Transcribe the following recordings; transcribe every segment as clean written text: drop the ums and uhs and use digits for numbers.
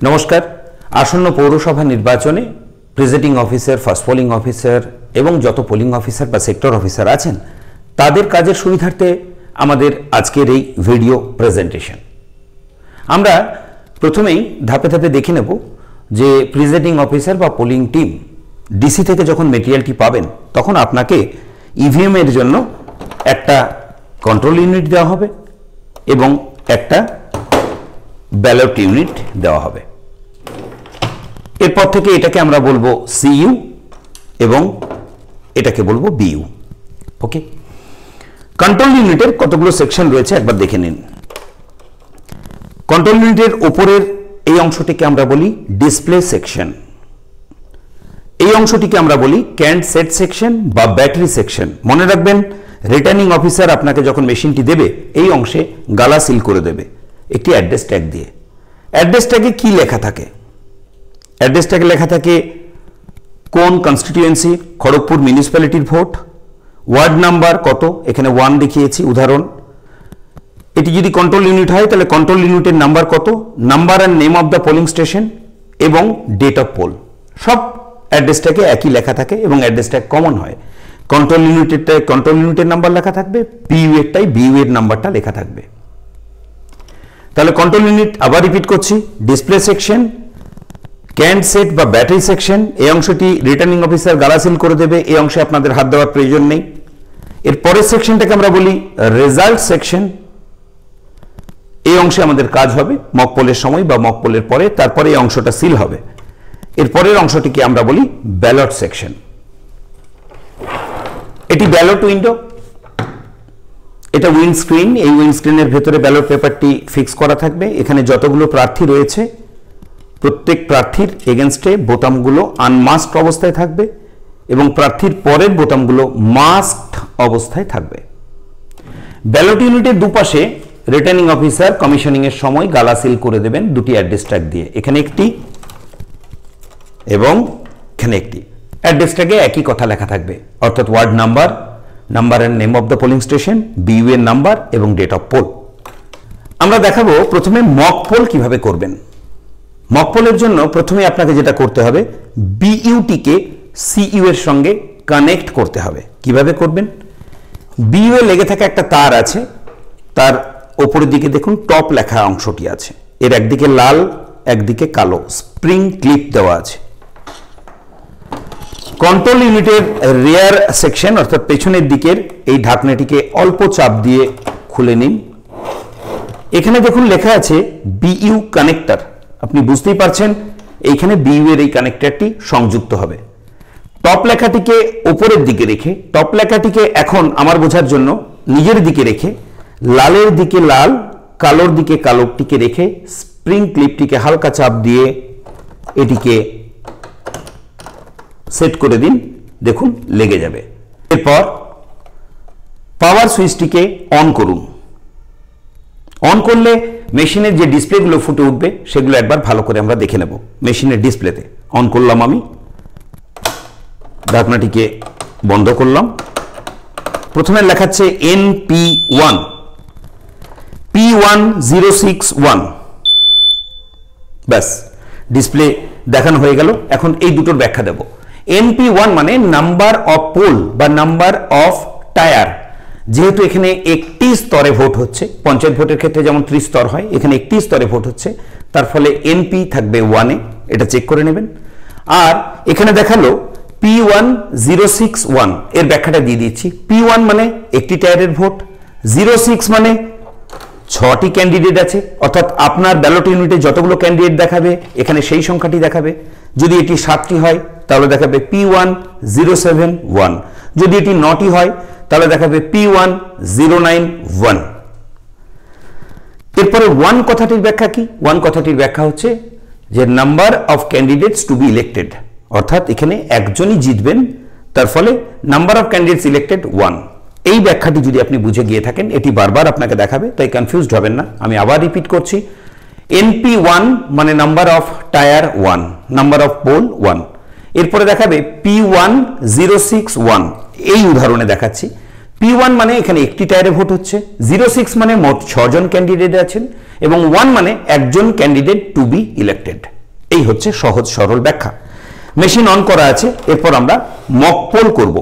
নমস্কার। আসন্ন পৌরসভা নির্বাচনে presiding officer, first polling officer এবং যত পোলিং অফিসার বা সেক্টর অফিসার আছেন তাদের কাজের সুবিধার্থে আমাদের আজকের এই ভিডিও প্রেজেন্টেশন। আমরা প্রথমেই ধাপে ধাপে দেখে নেব যে প্রিজাইডিং অফিসার বা পোলিং টিম ডিসি থেকে যখন মেটেরিয়ালটি পাবেন তখন আপনাকে ইভিএম এর জন্য একটা কন্ট্রোল ইউনিট দেওয়া হবে এবং একটা ব্যালট ইউনিট দেওয়া হবে। এরপর থেকে এটাকে আমরা বলবো সিইউ এবং এটাকে বলবো বিইউ। ওকে, কন্ট্রোল ইউনিটের কতগুলো সেকশন রয়েছে একবার দেখে নিন। কন্ট্রোল ইউনিটের উপরের এই অংশটিকে আমরা বলি ডিসপ্লে সেকশন, এই অংশটিকে আমরা বলি ক্যান্ড সেট সেকশন বা ব্যাটারি সেকশন। মনে রাখবেন, রিটার্নিং অফিসার আপনাকে যখন মেশিনটি দেবে এই অংশে গালা সিল করে দেবে একটি অ্যাড্রেস ট্যাগ দিয়ে। অ্যাড্রেস ট্যাগে কি লেখা থাকে? অ্যাড্রেস ট্যাগে লেখা থাকে কোন কনস্টিটিউয়েন্সি, খড়গপুর মিউনিসিপ্যালিটির ভোট, ওয়ার্ড নাম্বার কত, এখানে 1 দেখিয়েছি উদাহরণ। এটি যদি কন্ট্রোল ইউনিট হয় তাহলে কন্ট্রোল ইউনিটের নাম্বার কত, number and name of the polling station এবং ডেট অফ পোল, সব অ্যাড্রেস ট্যাগে একই লেখা থাকে এবং অ্যাড্রেস ট্যাগ কমন হয়। কন্ট্রোল ইউনিটেরটায় কন্ট্রোল ইউনিটের নাম্বার লেখা থাকবে, বিইউ এরটাই বিইউ এর নাম্বারটা লেখা থাকবে। তাহলে কন্ট্রোল ইউনিট আবার রিপিট করছি, ডিসপ্লে সেকশন, ক্যান্ড সেট বা ব্যাটারি সেকশন, এই অংশটি রিটার্নিং অফিসার গালা সিল করে দেবে, এই অংশে আপনাদের হাত দেওয়ার প্রয়োজন নেই। এর পরের সেকশনটাকে আমরা বলি রেজাল্ট সেকশন, এই অংশে আমাদের কাজ হবে মক পোলের সময় বা মক পোলের পরে, তারপরে এই অংশটা সিল হবে। এর পরের অংশটিকে আমরা বলি ব্যালট সেকশন। এটি ব্যালট উইন্ডো, এটা উইন্ড স্ক্রিন, এই উইন্ড স্ক্রিনের ভেতরে ব্যালট পেপারটি ফিক্স করা থাকবে। এখানে যতগুলো প্রার্থী রয়েছে প্রত্যেক প্রার্থীর এগেনস্টে বোতামগুলো আনমাস্কড অবস্থায় থাকবে এবং প্রার্থীর পরের বোতামগুলো মাস্কড অবস্থায় থাকবে। ব্যালট ইউনিটের দুপাশে রিটার্নিং অফিসার কমিশনিং এর সময় গালা সিল করে দেবেন দুটি অ্যাড্রেস ট্যাগ দিয়ে, এখানে একটি এবং এখানে একটি। অ্যাড্রেস ট্যাগে একই কথা লেখা থাকবে, অর্থাৎ word number, number and name of the polling station, BU এর নাম্বার এবং ডেট অফ পোল। আমরা দেখাবো প্রথমে মক পোল কিভাবে করবেন। মক পোলের জন্য প্রথমে আপনাকে যেটা করতে হবে, বিইউটিকে সিইউ এর সঙ্গে কানেক্ট করতে হবে। কিভাবে করবেন? বিইউ এ লেগে থাকা একটা তার আছে, তার ওপরের দিকে দেখুন টপ লেখা অংশটি আছে, এর একদিকে লাল একদিকে কালো স্প্রিং ক্লিপ দেওয়া আছে। কন্ট্রোল ইউনিটের রিয়ার সেকশন অর্থাৎ পেছনের দিকের এই ঢাকনাটিকে অল্প চাপ দিয়ে খুলে নিন। এখানে দেখুন লেখা আছে বিইউ কানেক্টর, আপনি বুঝতেই পারছেন এইখানে বিইউ এর এই কানেক্টরটি সংযুক্ত হবে। টপ লেখাটিকে উপরের দিকে রেখে, টপ লেখাটিকে এখন আমার বোঝার জন্য নিজের দিকে রেখে, লালের দিকে লাল, কালোর দিকে কালোটিকে রেখে স্প্রিং ক্লিপটিকে হালকা চাপ দিয়ে এটিকে সেট করে দিন, দেখুন লেগে যাবে। এরপর পাওয়ার সুইচটিকে অন করুন। অন করলে মেশিনের যে ডিসপ্লেগুলো ফুটে উঠবে সেগুলো একবার ভালো করে আমরা দেখে নেব। মেশিনের ডিসপ্লেতে অন করলাম, আমি ঢাকনাটিকে বন্ধ করলাম। প্রথমে লেখাচ্ছে NP1 P1061, ব্যাস ডিসপ্লে দেখানো হয়ে গেল। এখন এই দুটোর ব্যাখ্যা দেব। NP1 মানে নাম্বার অফ পোল বা নাম্বার অফ টায়ার। যেহেতু এখানে একটি স্তরে ভোট হচ্ছে, পঞ্চায়েত ভোটের ক্ষেত্রে যেমন 30 স্তর হয়, এখানে একটি স্তরে ভোট হচ্ছে, তার ফলে NP থাকবে 1-এ, এটা চেক করে নেবেন। আর এখানে দেখালো P1061, এর ব্যাখ্যাটা দিয়ে দিচ্ছি। P1 মানে একটি টায়ারের ভোট, 06 মানে 6টি ক্যান্ডিডেট আছে, অর্থাৎ আপনার ব্যালট ইউনিটে যতগুলো ক্যান্ডিডেট দেখাবে এখানে সেই সংখ্যাটি দেখাবে। যদি এটি 7টি হয় তাহলে দেখাবে P1071, যদি এটি 9টি হয় তাহলে দেখাবে P1091। এরপরে 1 কথাটির ব্যাখ্যা কি? 1 কথাটির ব্যাখ্যা হচ্ছে যে number of candidates to B elected, অর্থাৎ এখানে একজনই জিতবেন, তার ফলে নাম্বার অফ ক্যান্ডিডেটস ইলেক্টেড 1। এই ব্যাখ্যাটি যদি আপনি বুঝে গিয়ে থাকেন এটি বারবার আপনাকে দেখাবে, তাই কনফিউজড হবেন না। আমি আবার রিপিট করছি, NP1 মানে number of tier 1, number of poll 1। এরপরে দেখাবে P1061, এই উদাহরণে দেখাচ্ছি। P1 মানে এখানে একটি টায়ারে ভোট হচ্ছে, 06 মানে মোট 6 জন ক্যান্ডিডেট আছেন এবং 1 মানে একজন ক্যান্ডিডেট টু বি ইলেক্টেড। এই হচ্ছে সহজ সরল ব্যাখ্যা। মেশিন অন করা আছে, এরপর আমরা মক পোল করব।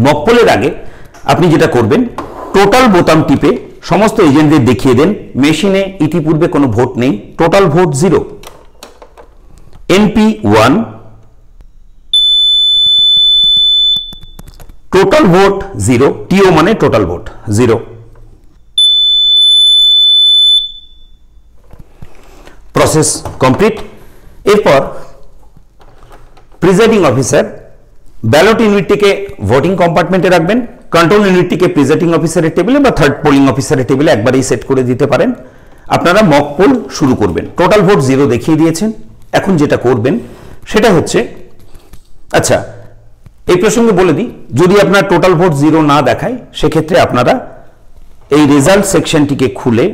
মক পোলের আগে আপনি যেটা করবেন, টোটাল বোতাম টিপে সমস্ত এজেন্টদের দেখিয়ে দেন মেশিনে ইতিপূর্বে কোনো ভোট নেই, total vote 0, NP 1, total vote 0, TO মানে টোটাল ভোট 0। Process complete. এরপর প্রিজাইডিং অফিসার ব্যালট ইউনিটটিকে ভোটিং কম্পার্টমেন্টে রাখবেন, কন্ট্রোল ইউনিটটিকে প্রিজাইডিং অফিসারের টেবিলে বা থার্ড পোলিং অফিসারের টেবিলে একবারেই সেট করে দিতে পারেন। আপনারা মক পোল শুরু করবেন। টোটাল ভোট 0 দেখিয়ে দিয়েছেন। এখন যেটা করবেন সেটা হচ্ছে, আচ্ছা এই প্রসঙ্গে বলে দিই, যদি আপনার টোটাল ভোট 0 না দেখায় সেক্ষেত্রে আপনারা এই রেজাল্ট সেকশনটিকে খুলে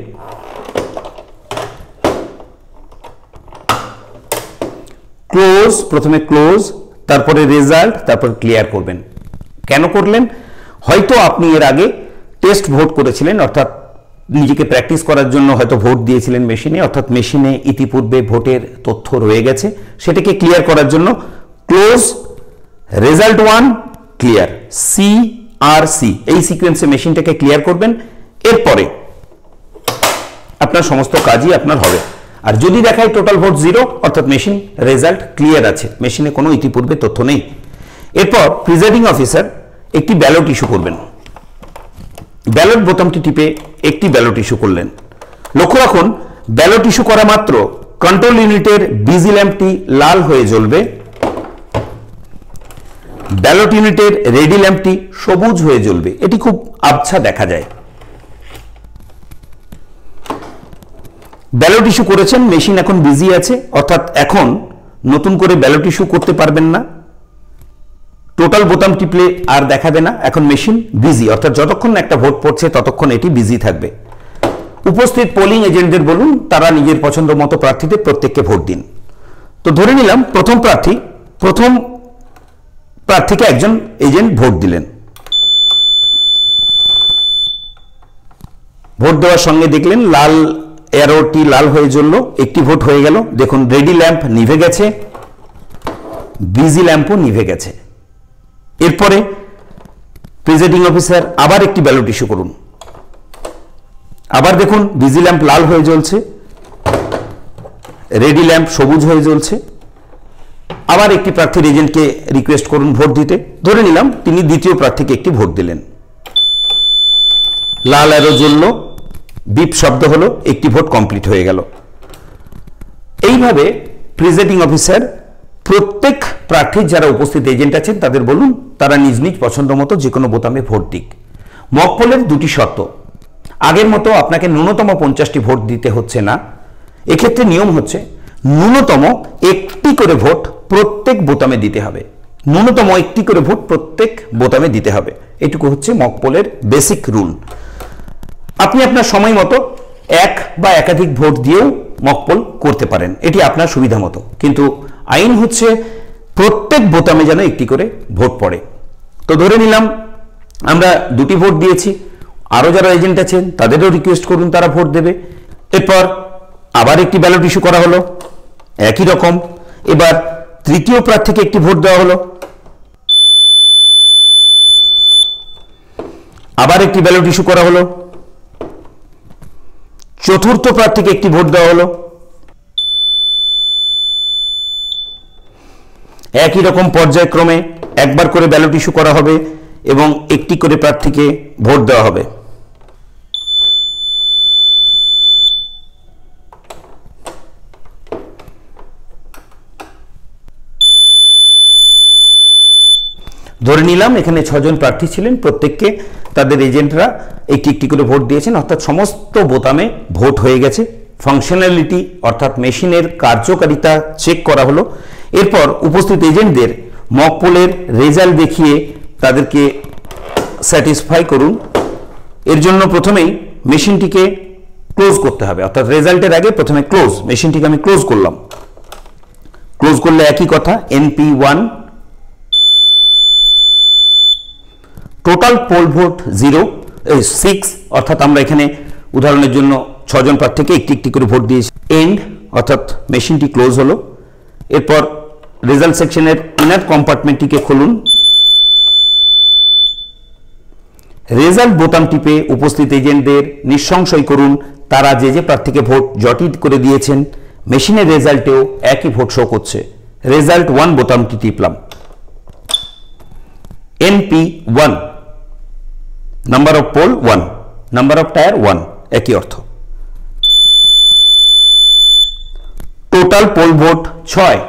ক্লোজ, প্রথমে ক্লোজ, তারপরে রেজাল্ট, তারপর ক্লিয়ার করবেন। কেন করলেন? হয়তো আপনি এর আগে টেস্ট ভোট করেছিলেন, অর্থাৎ নিজেকে প্র্যাকটিস করার জন্য হয়তো ভোট দিয়েছিলেন মেশিনে, অর্থাৎ মেশিনে ইতিপূর্বে ভোটের তথ্য রয়ে গেছে, সেটাকে ক্লিয়ার করার জন্য ক্লোজ, রেজাল্ট 1, ক্লিয়ার, CRC এই সিকোয়েন্সে মেশিনটাকে ক্লিয়ার করবেন। এরপরে আপনার সমস্ত কাজই আপনার হবে। আর যদি দেখায় টোটাল ভোট 0, অর্থাৎ মেশিন রেজাল্ট ক্লিয়ার আছে, মেশিনে কোনো ইতিপূর্বে তথ্য নেই। এরপর প্রিজাইডিং অফিসার একটি ব্যালট ইস্যু করবেন। ব্যালট বোতামটি টিপে একটি ব্যালট ইস্যু করলেন। লক্ষ্য রাখুন, ব্যালট ইস্যু করা মাত্র কন্ট্রোল ইউনিটের বিজি ল্যাম্পটি লাল হয়ে জ্বলবে, ব্যালট ইউনিটের রেডি ল্যাম্পটি সবুজ হয়ে জ্বলবে। এটি খুব আবছা দেখা যায়। ব্যালট ইস্যু করেছেন, মেশিন এখন বিজি আছে, অর্থাৎ এখন নতুন করে ব্যালট ইস্যু করতে পারবেন না। টোটাল বোতাম টিপলে আর দেখাবে না, এখন মেশিন বিজি, অর্থাৎ যতক্ষণ একটা ভোট পড়ছে ততক্ষণ এটি বিজি থাকবে। উপস্থিত পোলিং এজেন্টদের বলুন তারা নিজের পছন্দ মতো প্রার্থীদের প্রত্যেককে ভোট দিন। তো ধরে নিলাম প্রথম প্রার্থীকে একজন এজেন্ট ভোট দিলেন। ভোট দেওয়ার সঙ্গে দেখলেন লাল অ্যারোটি লাল হয়ে জ্বলল, একটি ভোট হয়ে গেল। দেখুন রেডি ল্যাম্প নিভে গেছে, বিজি ল্যাম্পও নিভে গেছে। এরপরে প্রিজাইডিং অফিসার আবার একটি ব্যালট ইস্যু করুন। আবার দেখুন বিজি ল্যাম্প লাল হয়ে জ্বলছে, রেডি ল্যাম্প সবুজ হয়ে জ্বলছে। আবার একটি প্রার্থীর এজেন্টকে রিকোয়েস্ট করুন ভোট দিতে। ধরে নিলাম তিনি দ্বিতীয় প্রার্থীকে একটি ভোট দিলেন। লাল অ্যারো জ্বলল, বিপ শব্দ হলো, একটি ভোট কমপ্লিট হয়ে গেল। এইভাবে প্রিজাইডিং অফিসার প্রত্যেক প্রার্থীর যারা উপস্থিত এজেন্ট আছেন তাদের বলুন তারা নিজ নিজ পছন্দ মতো যে কোনো বোতামে ভোট দিক। মক পোলের দুটি শর্ত, আগের মতো আপনাকে ন্যূনতম 50টি ভোট দিতে হচ্ছে না। এক্ষেত্রে নিয়ম হচ্ছে ন্যূনতম একটি করে ভোট প্রত্যেক বোতামে দিতে হবে, ন্যূনতম একটি করে ভোট প্রত্যেক বোতামে দিতে হবে। এটুকু হচ্ছে মক পোলের বেসিক রুল। আপনি আপনার সময় মতো এক বা একাধিক ভোট দিয়েও মক পোল করতে পারেন, এটি আপনার সুবিধা মতো, কিন্তু আইন হচ্ছে প্রত্যেক বোতামে যেন একটি করে ভোট পড়ে। তো ধরে নিলাম আমরা দুটি ভোট দিয়েছি, আরো যারা এজেন্ট আছেন তাদেরও রিকোয়েস্ট করুন তারা ভোট দেবে। এরপর আবার একটি ব্যালট ইস্যু করা হলো, একই রকম। এবার তৃতীয় প্রার্থীকে একটি ভোট দেওয়া হলো, আবার একটি ব্যালট ইস্যু করা হলো, চতুর্থ প্রার্থীকে একটি ভোট দেওয়া হলো, একই রকম পর্যায়ক্রমে একবার করে ব্যালট ইস্যু করা হবে এবং একটি করে প্রার্থীকে ভোট দেওয়া হবে। ধরে নিলাম এখানে 6 জন প্রার্থী ছিলেন, প্রত্যেককে তাদের এজেন্টরা একটি একটি করে ভোট দিয়েছেন, অর্থাৎ সমস্ত বোতামে ভোট হয়ে গেছে। ফাংশনালিটি অর্থাৎ মেশিনের কার্যকারিতা চেক করা হলো। এরপর উপস্থিত এজেন্টদের মক পোলের রেজাল্ট দেখিয়ে তাদেরকে স্যাটিসফাই করুন। এর জন্য প্রথমেই মেশিনটিকে ক্লোজ করতে হবে, অর্থাৎ রেজাল্টের আগে প্রথমে ক্লোজ, মেশিনটিকে আমি ক্লোজ করলাম। ক্লোজ করলে একই কথা, NP1, টোটাল পোল ভোট 6, অর্থাৎ আমরা এখানে উদাহরণের জন্য 6 জন প্রার্থীকে একটি একটি করে ভোট দিয়েছি। এন্ড, অর্থাৎ মেশিনটি ক্লোজ হলো। এরপর রেজাল্ট সেকশনের ইনার কম্পার্টমেন্টটিকে খুলুন। রেজাল্ট বোতাম টিপে উপস্থিত এজেন্টদের নিঃসংশয় করুন তারা যে যে প্রার্থীকে ভোট জটিল করে দিয়েছেন। মেশিনের রেজাল্টেও একই ভোট শো করছে। রেজাল্ট 1 বোতামটি টিপলাম। NP1, number of poll 1, number of tier 1, একই অর্থ। টোটাল পোল ভোট 6,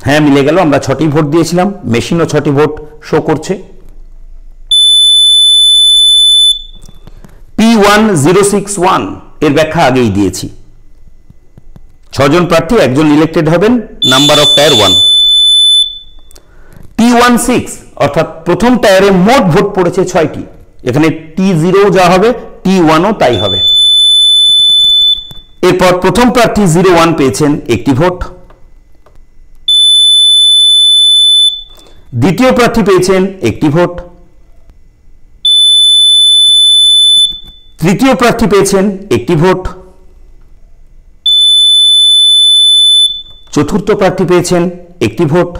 হ্যাঁ মিলে গেল, আমরা 6টি ভোট দিয়েছিলাম, মেশিনও 6টি ভোট শো করছে। P1061 এর ব্যাখ্যা আগেই দিয়েছি। 6 জন প্রার্থী, একজন ইলেক্টেড হবেন, নাম্বার অফ টায়ার 1। T16 অর্থাৎ প্রথম টায়ারে মোট ভোট পড়েছে 6টি, এখানে T0 যা হবে T1ও তাই হবে। এরপর প্রথম প্রার্থী 01 পেয়েছেন একটি ভোট, দ্বিতীয় প্রার্থী পেয়েছেন একটি ভোট, তৃতীয় প্রার্থী পেয়েছেন একটি ভোট, চতুর্থ প্রার্থী পেয়েছেন একটি ভোট,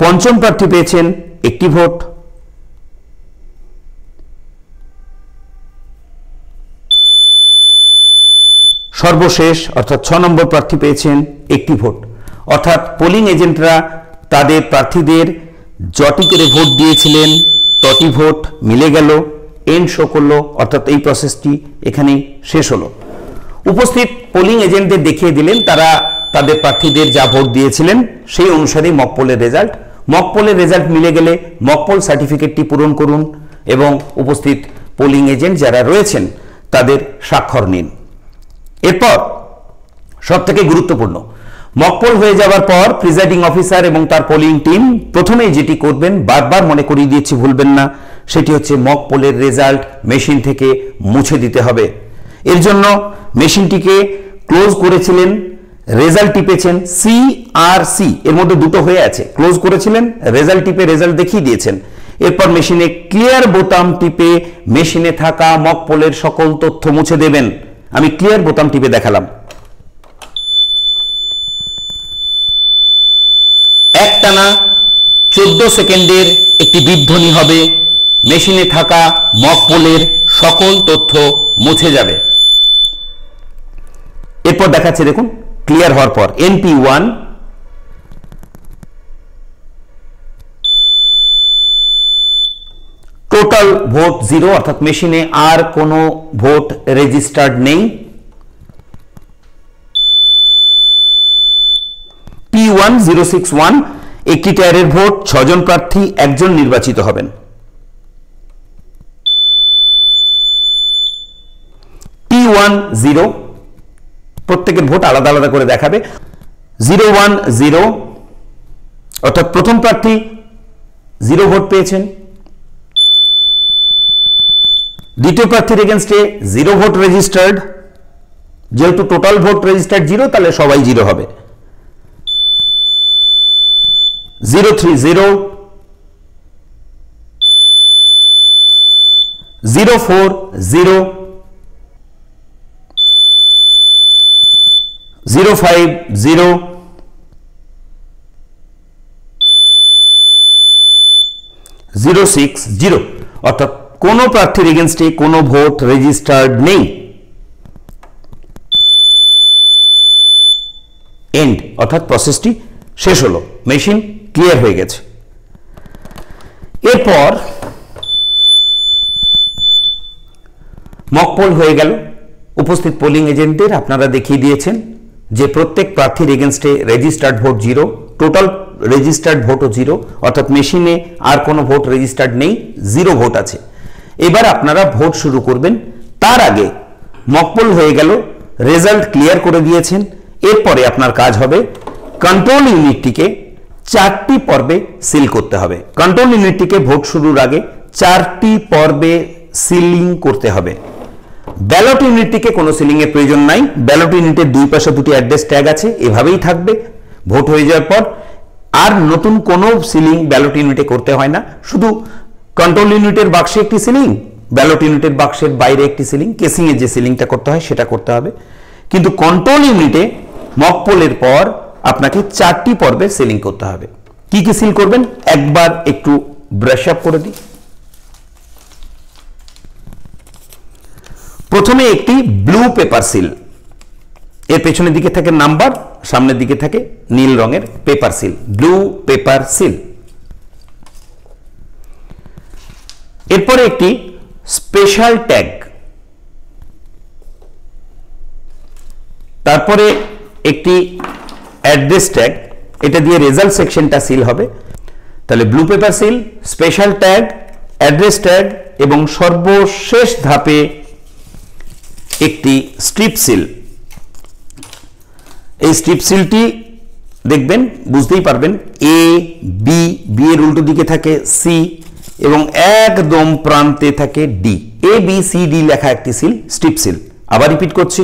পঞ্চম প্রার্থী পেয়েছেন একটি ভোট, সর্বশেষ অর্থাৎ 6 নম্বর প্রার্থী পেয়েছেন একটি ভোট। অর্থাৎ পোলিং এজেন্টরা তাদের প্রার্থীদের যটি করে ভোট দিয়েছিলেন তটি ভোট মিলে গেল, এন্ড শো করলো, অর্থাৎ এই প্রসেসটি এখানেই শেষ হলো। উপস্থিত পোলিং এজেন্টদের দেখিয়ে দিলেন তারা তাদের প্রার্থীদের যা ভোট দিয়েছিলেন সেই অনুসারে মকপোলের রেজাল্ট। মকপোলের রেজাল্ট মিলে গেলে মকপোল সার্টিফিকেটটি পূরণ করুন এবং উপস্থিত পোলিং এজেন্ট যারা রয়েছেন তাদের স্বাক্ষর নিন। এরপর সবথেকে গুরুত্বপূর্ণ, মকপোল হয়ে যাওয়ার পর প্রিজাইডিং অফিসার এবং তার পোলিং টিম প্রথমেই যেটি করবেন, বারবার মনে করিয়ে দিয়েছি ভুলবেন না, সেটি হচ্ছে মকপোলের রেজাল্ট মেশিন থেকে মুছে দিতে হবে। এর জন্য মেশিনটিকে ক্লোজ করেছিলেন, রেজাল্ট টিপেছেন CRC, এর মধ্যে দুটো হয়ে আছে, ক্লোজ করেছিলেন, রেজাল্ট টিপে রেজাল্ট দেখিয়ে দিয়েছেন। এরপর মেশিনে ক্লিয়ার বোতাম টিপে মেশিনে থাকা মকপোলের সকল তথ্য মুছে দেবেন। আমি ক্লিয়ার বোতাম টিপে দেখালাম। একটানা 14 সেকেন্ডের একটি বিধ্বনি হবে, মেশিনে থাকা মকপোলের সকল তথ্য মুছে যাবে। এরপর দেখাচ্ছে দেখুন, ক্লিয়ার হওয়ার পর NP1 টোটাল ভোট 0, অর্থাৎ মেশিনে আর কোনো ভোট রেজিস্টার্ড নেই। P1061 একটি টায়ারের ভোট, 6 জন প্রার্থী, একজন নির্বাচিত হবেন। P10 প্রত্যেকের ভোট আলাদা আলাদা করে দেখাবে। 010 অর্থাৎ প্রথম প্রার্থী 0 ভোট পেয়েছেন, দ্বিতীয় প্রার্থীর এগেনস্টে 0 ভোট রেজিস্টার্ড, যেহেতু টোটাল ভোট রেজিস্টার্ড 0 তাহলে সবাই 0 হবে। 030 040 050 060 অর্থাৎ কোন প্রার্থীর এগেনস্টে কোনো ভোট রেজিস্টার্ড নেই। এন্ড অর্থাৎ প্রসেসটি শেষ হলো, মেশিন ক্লিয়ার হয়ে গেছে। এরপর মকপোল হয়ে গেল, উপস্থিত পোলিং এজেন্টদের আপনারা দেখিয়ে দিয়েছেন যে প্রত্যেক প্রার্থীর এগেনস্টে রেজিস্টার্ড ভোট 0, টোটাল রেজিস্টার্ড ভোটও 0, অর্থাৎ মেশিনে আর কোনো ভোট রেজিস্টার্ড নেই, 0 ভোট আছে। এবার আপনারা ভোট শুরু করবেন, তার আগে মকপোল হয়ে গেল, রেজাল্ট ক্লিয়ার করে দিয়েছেন। এরপরে আপনার কাজ হবে কন্ট্রোল ইউনিটটিকে 4টি পর্বে সিল করতে হবে। কন্ট্রোল ইউনিটটিকে ভোট শুরুর আগে 4টি পর্বে সিলিং করতে হবে। ব্যালট ইউনিটটিকে কোনো সিলিং এর প্রয়োজন নাই, ব্যালট ইউনিটের দুই পাশে দুটি অ্যাড্রেস ট্যাগ আছে, এভাবেই থাকবে। ভোট হয়ে যাওয়ার পর আর নতুন কোনো সিলিং ব্যালট ইউনিটে করতে হয় না, শুধু কন্ট্রোল ইউনিটের বাক্সে একটি সিলিং, ব্যালট ইউনিটের বাক্সের বাইরে একটি সিলিং, কেসিং এর যে সিলিংটা করতে হয় সেটা করতে হবে। কিন্তু কন্ট্রোল ইউনিটে মক পোলের পর আপনাকে 4টি পর্বে সিলিং করতে হবে। কি কি সিল করবেন একবার একটু ব্রাশ আপ করে দিই। প্রথমে একটি ব্লু পেপার সিল, এর পেছনের দিকে থাকে নাম্বার, সামনের দিকে থাকে নীল রঙের paper seal, blue paper seal. এরপরে একটি স্পেশাল ট্যাগ, তারপরে একটি অ্যাড্রেস ট্যাগ, এটা দিয়ে রেজাল্ট সেকশনটা সিল হবে। তাহলে blue paper seal, special tag, address tag এবং সর্বশেষ ধাপে একটি স্ট্রিপ সিল। এই স্ট্রিপ সিলটি দেখবেন, বুঝতেই পারবেন, এ বি, বি এর উল্টো দিকে থাকে সি এবং একদম প্রান্তে থাকে D. A B C D লেখা একটি সিল, স্ট্রিপ সিল। আবার রিপিট করছি,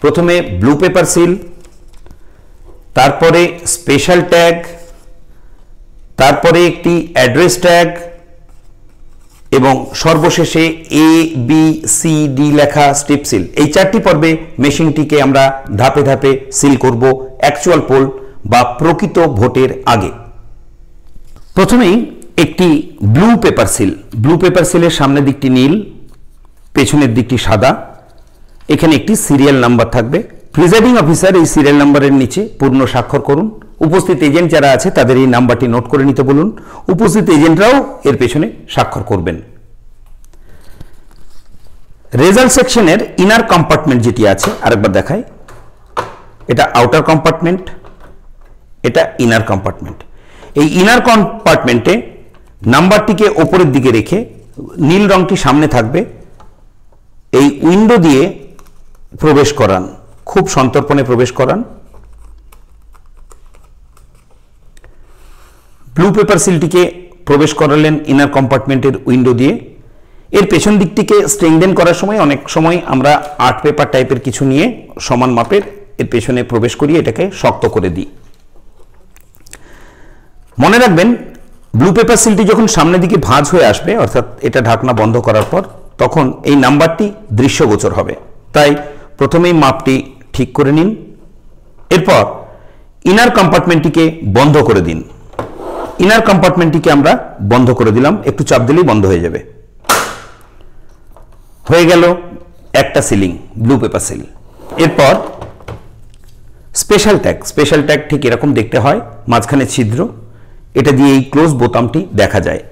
প্রথমে ব্লু পেপার সিল, তারপরে স্পেশাল ট্যাগ, তারপরে একটি অ্যাড্রেস ট্যাগ এবং সর্বশেষে এ বি সি ডি লেখা স্ট্রিপ সিল। এই 4টি পর্বে মেশিনটিকে আমরা ধাপে ধাপে সিল করব অ্যাকচুয়াল পোল বা প্রকৃত ভোটের আগে। প্রথমেই একটি blue paper seal. Blue paper সিলের সামনের দিকটি নীল, পেছনের দিকটি সাদা। এখানে একটি সিরিয়াল নাম্বার থাকবে। প্রিজাইডিং অফিসার এই সিরিয়াল নাম্বারের নিচে পূর্ণ স্বাক্ষর করুন। উপস্থিত এজেন্ট যারা আছে তাদের এই নাম্বারটি নোট করে নিতে বলুন। উপস্থিত এজেন্টরাও এর পেছনে স্বাক্ষর করবেন। রেজাল্ট সেকশনের ইনার কম্পার্টমেন্ট যেটি আছে, আরেকবার দেখাই, এটা আউটার কম্পার্টমেন্ট, এটা ইনার কম্পার্টমেন্ট। এই ইনার কম্পার্টমেন্টে নাম্বারটিকে ওপরের দিকে রেখে নীল রংটি সামনে থাকবে, এই উইন্ডো দিয়ে প্রবেশ করান, খুব সন্তর্পণে প্রবেশ করান। ব্লু পেপার সিলটিকে প্রবেশ করালেন ইনার কম্পার্টমেন্টের উইন্ডো দিয়ে। এর পেছন দিকটিকে স্ট্রেংথেন করার সময় অনেক সময় আমরা আর্ট পেপার টাইপের কিছু নিয়ে সমান মাপের এর পেছনে প্রবেশ করিয়ে এটাকে শক্ত করে দিই। মনে রাখবেন, ব্লু পেপার সিলটি যখন সামনের দিকে ভাঁজ হয়ে আসবে, অর্থাৎ এটা ঢাকনা বন্ধ করার পর, তখন এই নাম্বারটি দৃশ্যগোচর হবে। তাই প্রথমেই মাপটি ঠিক করে নিন। এরপর ইনার কম্পার্টমেন্টটিকে বন্ধ করে দিন। ইনার কম্পার্টমেন্টটিকে আমরা বন্ধ করে দিলাম, একটু চাপ দিলেই বন্ধ হয়ে যাবে। হয়ে গেল একটা সিলিং, ব্লু পেপার সিল। এরপর স্পেশাল ট্যাগ। স্পেশাল ট্যাগ ঠিক এরকম দেখতে হয়, মাঝখানে ছিদ্র, এটা দিয়ে এই ক্লোজ বোতামটি দেখা যায়।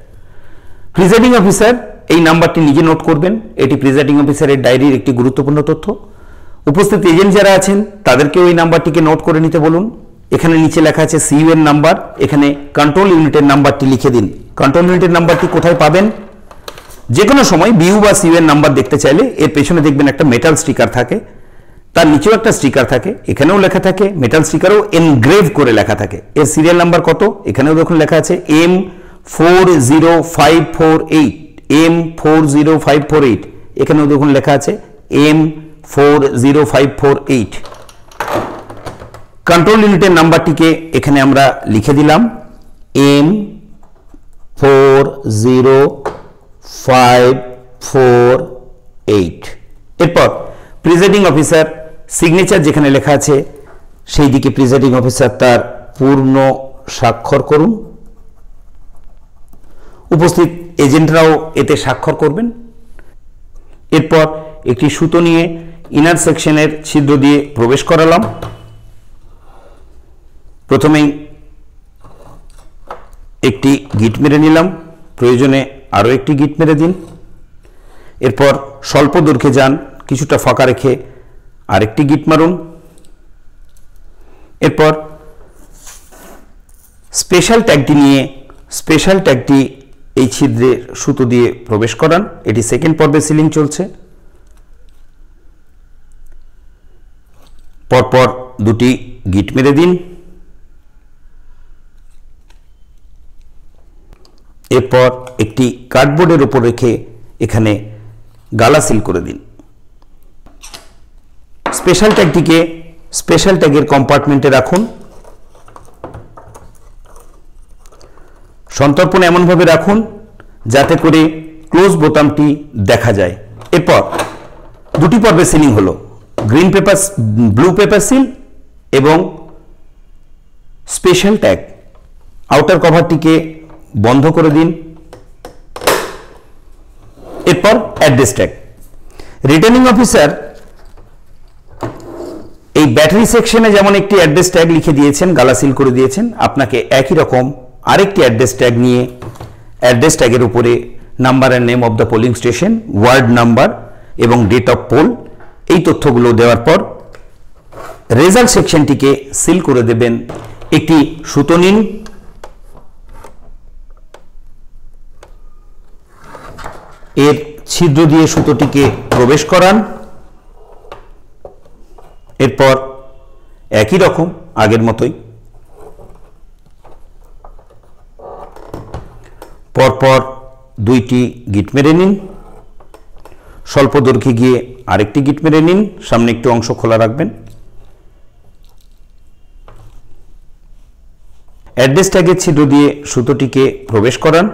প্রিজাইডিং অফিসার এই নাম্বারটি নিজে নোট করবেন, এটি প্রিজাইডিং অফিসারের ডায়েরির একটি গুরুত্বপূর্ণ তথ্য। উপস্থিত এজেন্ট যারা আছেন তাদেরকেও এই নাম্বারটিকে নোট করে নিতে বলুন। এখানে নিচে লেখা আছে সিইউ এর নাম্বার, এখানে কন্ট্রোল ইউনিটের নাম্বারটি লিখে দিন। কন্ট্রোল ইউনিটের নাম্বারটি কোথায় পাবেন? যে কোনো সময় বিইউ বা সিইউ এর নাম্বার দেখতে চাইলে এর পেছনে দেখবেন একটা মেটাল স্টিকার থাকে, তার নিচেও একটা স্টিকার থাকে, এখানেও লেখা থাকে, মেটাল স্টিকারও এনগ্রেভ করে লেখা থাকে। এর সিরিয়াল নাম্বার কত এখানেও দেখুন লেখা আছে M40548, M40548, এখানেও দেখুন লেখা আছে M40548। কন্ট্রোল ইউনিটের নাম্বারটিকে এখানে আমরা লিখে দিলাম M40548। এরপর প্রিজাইডিং অফিসার সিগনেচার যেখানে লেখা আছে সেই দিকে প্রিজাইডিং অফিসার তার পূর্ণ স্বাক্ষর করুন। উপস্থিত এজেন্টরাও এতে স্বাক্ষর করবেন। এরপর একটি সুতো নিয়ে ইনার সেকশনের ছিদ্র দিয়ে প্রবেশ করালাম। প্রথমেই একটি গিট মেরে নিলাম, প্রয়োজনে আরও একটি গিট মেরে দিন। এরপর স্বল্প দৈর্ঘ্যে যান, কিছুটা ফাঁকা রেখে আরেকটি গিট মারুন। এরপর স্পেশাল ট্যাগটি নিয়ে স্পেশাল ট্যাগটি এই ছিদ্রে সুতো দিয়ে প্রবেশ করান। এটি সেকেন্ড পর্বে সিলিং চলছে। পরপর দুটি গিট মেরে দিন। এরপর একটি কার্ডবোর্ডের উপর রেখে এখানে গালা সিল করে দিন। স্পেশাল ট্যাগটিকে স্পেশাল ট্যাগের কম্পার্টমেন্টে রাখুন। সন্তর্পণ এমনভাবে রাখুন যাতে করে ক্লোজ বোতামটি দেখা যায়। এরপর দুটি পর্বে সিলিং হলো, ব্লু পেপার সিল এবং স্পেশাল ট্যাগ আউটার কভারটিকে বন্ধ করে দিন। এরপর অ্যাড্রেস ট্যাগ। রিটার্নিং অফিসার এই ব্যাটারি সেকশনে যেমন একটি অ্যাড্রেস ট্যাগ লিখে দিয়েছেন, গালা সিল করে দিয়েছেন, আপনাকে একই রকম আরেকটি অ্যাড্রেস ট্যাগ নিয়ে অ্যাড্রেস ট্যাগের উপরে number and name of the polling station, word number এবং ডেট অফ পোল এই তথ্যগুলো দেওয়ার পর রেজাল্ট সেকশনটিকে সিল করে দেবেন। একটি সুতো নিন, এর ছিদ্র দিয়ে সুতোটিকে প্রবেশ করান। এরপর একই রকম আগের মতোই পরপর দুইটি গিট মেরে নিন। স্বল্প দৈর্ঘ্যে গিয়ে আরেকটি গিট মেরে নিন, সামনে একটু অংশ খোলা রাখবেন। অ্যাড্রেস ট্যাগের ছিদ্র দিয়ে সুতোটিকে প্রবেশ করান।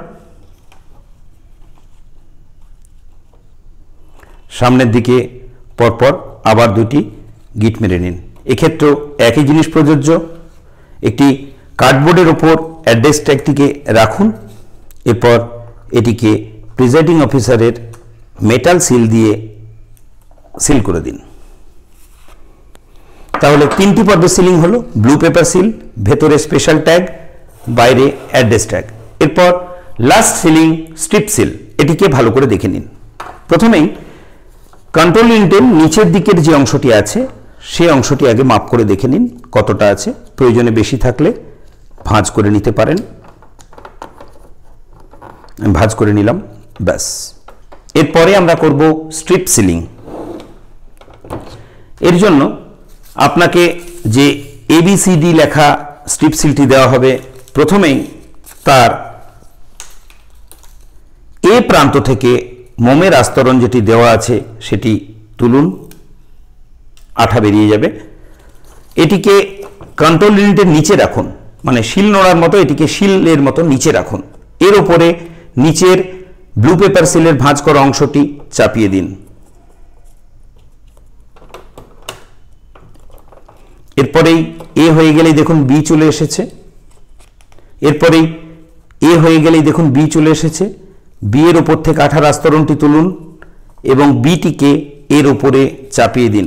সামনের দিকে পরপর আবার দুটি গিট মেরে নিন। এক্ষেত্রেও একই জিনিস প্রযোজ্য। একটি কার্ডবোর্ডের ওপর অ্যাড্রেস ট্যাগটিকে রাখুন। এরপর এটিকে প্রিজাইডিং অফিসারের মেটাল সিল দিয়ে সিল করে দিন। তাহলে তিনটি পর্বের সিলিং হলো, ব্লু পেপার সিল, ভেতরে স্পেশাল ট্যাগ, বাইরে অ্যাড্রেস ট্যাগ। এরপর লাস্ট সিলিং স্ট্রিপ সিল, এটিকে ভালো করে দেখে নিন। প্রথমেই কন্ট্রোল ইউনিটের নিচের দিকের যে অংশটি আছে সেই অংশটি আগে মাপ করে দেখে নিন কতটা আছে, প্রয়োজনে বেশি থাকলে ভাঁজ করে নিতে পারেন। আমি ভাঁজ করে নিলাম, ব্যাস। এরপরে আমরা করব স্ট্রিপ সিলিং। এর জন্য আপনাকে যে ABCD লেখা স্ট্রিপ সিলটি দেওয়া হবে, প্রথমেই তার এ প্রান্ত থেকে মোমের আস্তরণ যেটি দেওয়া আছে সেটি তুলুন, আঠা বেরিয়ে যাবে। এটিকে কন্ট্রোল ইউনিটের নিচে রাখুন, মানে শিল নোড়ার মতো এটিকে শিলের মতো নিচে রাখুন। এর উপরে নিচের ব্লু পেপার সিলের ভাঁজ করা অংশটি চাপিয়ে দিন। এরপরেই এ হয়ে গেলেই দেখুন বি চলে এসেছে। এরপরেই এ হয়ে গেলেই দেখুন বি চলে এসেছে। বি এর উপর থেকে আঠার আস্তরণটি তুলুন এবং বিটিকে এর উপরে চাপিয়ে দিন।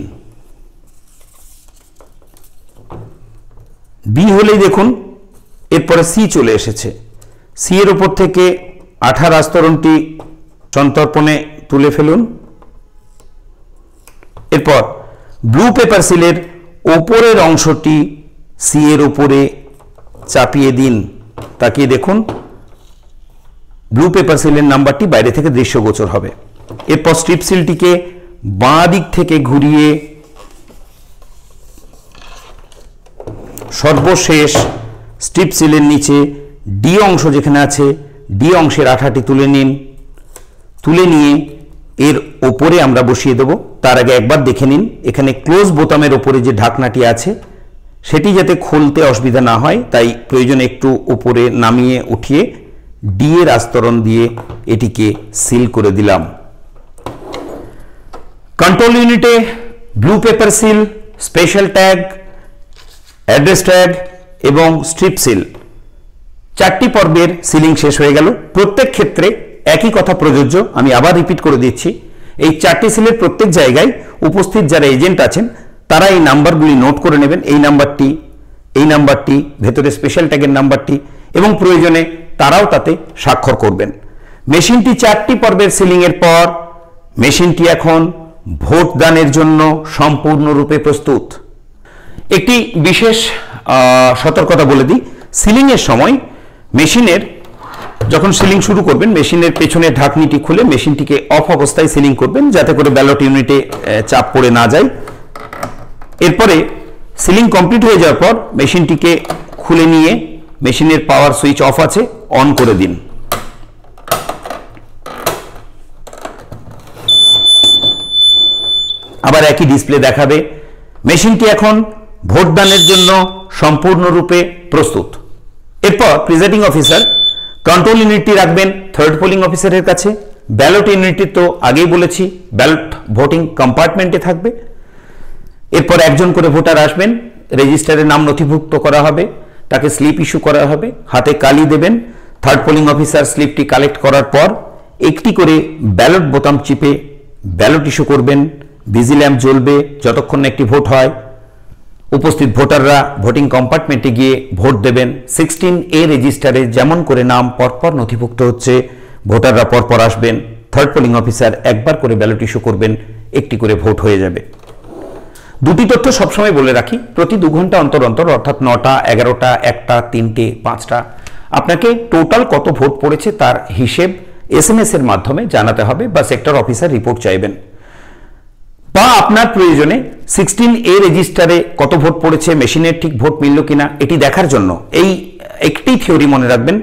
বি হলেই দেখুন এরপরে সি চলে এসেছে। সি এর উপর থেকে আঠার আস্তরণটি সন্তর্পণে তুলে ফেলুন। এরপর ব্লু পেপার সিলের ওপরের অংশটি সি এর উপরে চাপিয়ে দিন। তাকিয়ে দেখুন ব্লু পেপার সিলের নাম্বারটি বাইরে থেকে দৃশ্যগোচর হবে। এরপর স্ট্রিপ সিলটিকে বাঁ দিক থেকে ঘুরিয়ে সর্বশেষ স্ট্রিপ সিলের নিচে ডি অংশ যেখানে আছে ডি অংশের আঠাটি তুলে নিন। তুলে নিয়ে এর ওপরে আমরা বসিয়ে দেব। তার আগে একবার দেখে নিন এখানে ক্লোজ বোতামের ওপরে যে ঢাকনাটি আছে সেটি যাতে খুলতে অসুবিধা না হয়, তাই প্রয়োজনে একটু উপরে নামিয়ে উঠিয়ে ডি এর আস্তরণ দিয়ে এটিকে সিল করে দিলাম। কন্ট্রোল ইউনিটে blue paper seal, special tag, address tag এবং স্ট্রিপ সিল, চারটি পর্বের সিলিং শেষ হয়ে গেল। প্রত্যেক ক্ষেত্রে একই কথা প্রযোজ্য। আমি আবার রিপিট করে দিচ্ছি, এই চারটি সিলের প্রত্যেক জায়গায় উপস্থিত যারা এজেন্ট আছেন তারা এই নাম্বারগুলি নোট করে নেবেন। এই নাম্বারটি, ভেতরে স্পেশাল ট্যাগের নাম্বারটি, এবং প্রয়োজনে তারাও তাতে স্বাক্ষর করবেন। মেশিনটি চারটি পর্বের সিলিং এর পর মেশিনটি এখন ভোট দানের জন্য সম্পূর্ণরূপে প্রস্তুত। একটি বিশেষ সতর্কতা বলে দিই, সিলিং এর সময় মেশিনের যখন সিলিং শুরু করবেন মেশিনের পেছনের ঢাকনিটি খুলে মেশিনটিকে অফ অবস্থায় সিলিং করবেন যাতে করে ব্যালট ইউনিটে চাপ পড়ে না যায়। এরপরে সিলিং কমপ্লিট হয়ে যাওয়ার পর মেশিনটিকে খুলে নিয়ে মেশিনের পাওয়ার সুইচ অফ আছে অন করে দিন। আবার একই ডিসপ্লে দেখাবে। মেশিনটি এখন ভোটদানের জন্য সম্পূর্ণরূপে প্রস্তুত। এরপর প্রিজাইডিং অফিসার কন্ট্রোল ইউনিটটি রাখবেন থার্ড পোলিং অফিসারের কাছে। ব্যালট ইউনিটটি তো আগেই বলেছি ব্যালট ভোটিং কম্পার্টমেন্টে থাকবে। এরপর একজন করে ভোটার আসবেন রেজিস্টারে নাম নথিভুক্ত করা হবে, তাকে স্লিপ ইস্যু করা হবে, হাতে কালি দেবেন। থার্ড পোলিং অফিসার স্লিপটি কালেক্ট করার পর একটি করে ব্যালট বোতাম চিপে ব্যালট ইস্যু করবেন। বিজি ল্যাম্প জ্বলবে যতক্ষণ না একটি ভোট হয়। উপস্থিত ভোটাররা ভোটিং কম্পার্টমেন্টে গিয়ে ভোট দেবেন। 16A রেজিস্টারে যেমন করে নাম পরপর নথিভুক্ত হচ্ছে, ভোটাররা পরপর আসবেন। থার্ড পোলিং অফিসার একবার করে ব্যালট ইস্যু করবেন, একটি করে ভোট হয়ে যাবে। দুটি তথ্য সবসময় বলে রাখি, প্রতি 2 ঘন্টা অন্তর অন্তর অর্থাৎ 9টা, 11টা, 1টা, 3টে, 5টা আপনাকে টোটাল কত ভোট পড়েছে তার হিসেব SMS এর মাধ্যমে জানাতে হবে বা সেক্টর অফিসার রিপোর্ট চাইবেন। বা আপনার প্রয়োজনে 16A রেজিস্টারে কত ভোট পড়েছে, মেশিনের ঠিক ভোট মিলল কিনা এটি দেখার জন্য এই একটি থিওরি মনে রাখবেন,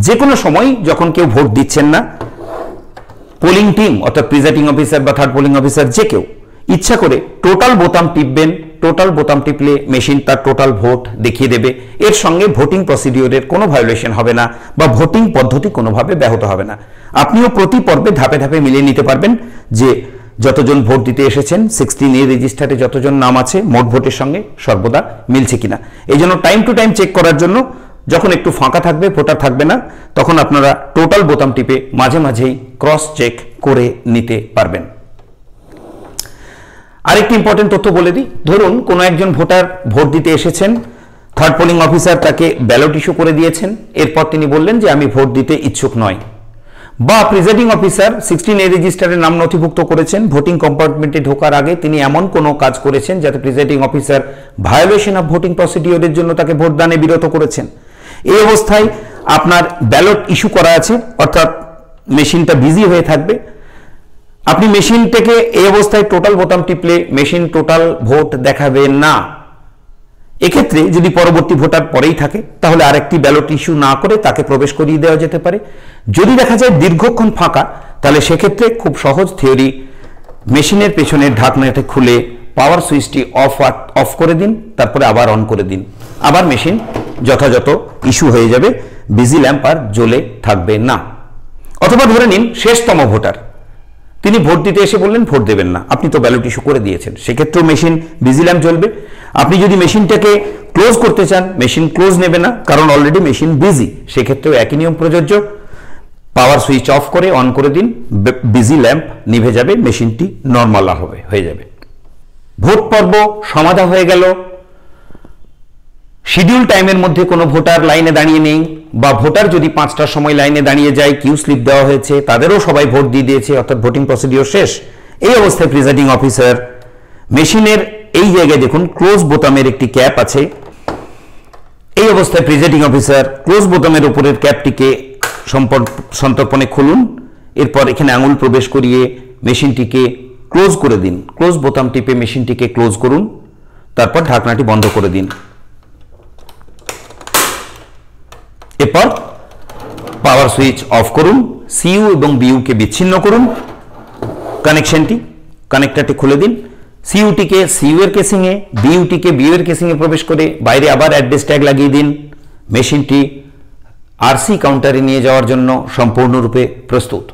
যে কোনো সময় যখন কেউ ভোট দিচ্ছেন না, পোলিং টিম অর্থাৎ প্রিজাইডিং অফিসার বা থার্ড পোলিং অফিসার যে কেউ ইচ্ছা করে টোটাল বোতাম টিপবেন। টোটাল বোতাম টিপলে মেশিন তার টোটাল ভোট দেখিয়ে দেবে। এর সঙ্গে ভোটিং প্রসিডিওরের কোনো ভায়োলেশন হবে না বা ভোটিং পদ্ধতি কোনোভাবে ব্যাহত হবে না। আপনিও প্রতি পর্বে ধাপে ধাপে মিলিয়ে নিতে পারবেন যে যতজন ভোট দিতে এসেছেন 16A রেজিস্টারে যতজন নাম আছে মোট ভোটের সঙ্গে সর্বদা মিলছে কিনা। এই জন্য টাইম টু টাইম চেক করার জন্য যখন একটু ফাঁকা থাকবে, ভোটার থাকবে না, তখন আপনারা টোটাল বোতাম টিপে মাঝে মাঝেই ক্রস চেক করে নিতে পারবেন। আরেকটি ইম্পর্টেন্ট তথ্য বলে দিই, ধরুন কোনো একজন ভোটার ভোট দিতে এসেছেন, থার্ড পোলিং অফিসার তাকে ব্যালট ইস্যু করে দিয়েছেন, এরপর তিনি বললেন যে আমি ভোট দিতে ইচ্ছুক নয়, বা প্রিজাইডিং অফিসার 16A রেজিস্টারে নাম নথিভুক্ত করেছেন, ভোটিং কম্পার্টমেন্টে ঢোকার আগে তিনি এমন কোনো কাজ করেছেন যাতে presiding officer violation of voting প্রসিডিওরের জন্য তাকে ভোটদানে বিরত করেছেন। এই অবস্থায় আপনার ব্যালট ইস্যু করা আছে, অর্থাৎ মেশিনটা বিজি হয়ে থাকবে। আপনি মেশিন থেকে এই অবস্থায় টোটাল বোতাম টিপলে মেশিন টোটাল ভোট দেখাবে না। এক্ষেত্রে যদি পরবর্তী ভোটার পরেই থাকে তাহলে আরেকটি ব্যালট ইস্যু না করে তাকে প্রবেশ করিয়ে দেওয়া যেতে পারে। যদি দেখা যায় দীর্ঘক্ষণ ফাঁকা, তাহলে সেক্ষেত্রে খুব সহজ থিওরি, মেশিনের পেছনের ঢাকনাটা খুলে পাওয়ার সুইচটি অফ করে দিন, তারপরে আবার অন করে দিন, আবার মেশিন যথাযথ ইস্যু হয়ে যাবে, বিজি ল্যাম্প আর জ্বলে থাকবে না। অথবা ধরে নিন শেষতম ভোটার, তিনি ভোট দিতে এসে বললেন ভোট দেবেন না, আপনি তো ব্যালট ইস্যু করে দিয়েছেন, সেক্ষেত্রেও মেশিন বিজি ল্যাম্প জ্বলবে। আপনি যদি মেশিনটাকে ক্লোজ করতে চান, মেশিন ক্লোজ নেবে না, কারণ অলরেডি মেশিন বিজি, সেক্ষেত্রেও একই নিয়ম প্রযোজ্য, পাওয়ার সুইচ অফ করে অন করে দিন, বিজি ল্যাম্প নিভে যাবে, মেশিনটি নর্মাল হয়ে যাবে। ভোট পর্ব সমাধা হয়ে গেল। শিডিউল টাইমের মধ্যে কোনো ভোটার লাইনে দাঁড়িয়ে নেই, বা ভোটার যদি 5টার সময় লাইনে দাঁড়িয়ে যায়, কিউ স্লিপ দেওয়া হয়েছে, তাদেরও সবাই ভোট দিয়ে দিয়েছে, অর্থাৎ ভোটিং প্রসিডিওর শেষ। এই অবস্থায় প্রিজাইডিং অফিসার মেশিনের এই জায়গায় দেখুন ক্লোজ বোতামের একটি ক্যাপ আছে, এই অবস্থায় প্রিজাইডিং অফিসার ক্লোজ বোতামের উপরের ক্যাপটিকে সন্তর্পণে খুলুন, এরপর এখানে আঙুল প্রবেশ করিয়ে মেশিনটিকে ক্লোজ করে দিন। ক্লোজ বোতাম টিপে মেশিনটিকে ক্লোজ করুন, তারপর ঢাকনাটি বন্ধ করে দিন। এরপর পাওয়ার সুইচ অফ করুন, সিইউ এবং বিইউ কে বিচ্ছিন্ন করুন, কানেক্টরটি খুলে দিন, সিইউটিকে সিইউ এর কেসিংয়ে, বিইউটিকে বিইউ এর কেসিংয়ে প্রবেশ করে বাইরে আবার অ্যাড্রেস ট্যাগ লাগিয়ে দিন। মেশিনটি আরসি কাউন্টারে নিয়ে যাওয়ার জন্য সম্পূর্ণরূপে প্রস্তুত।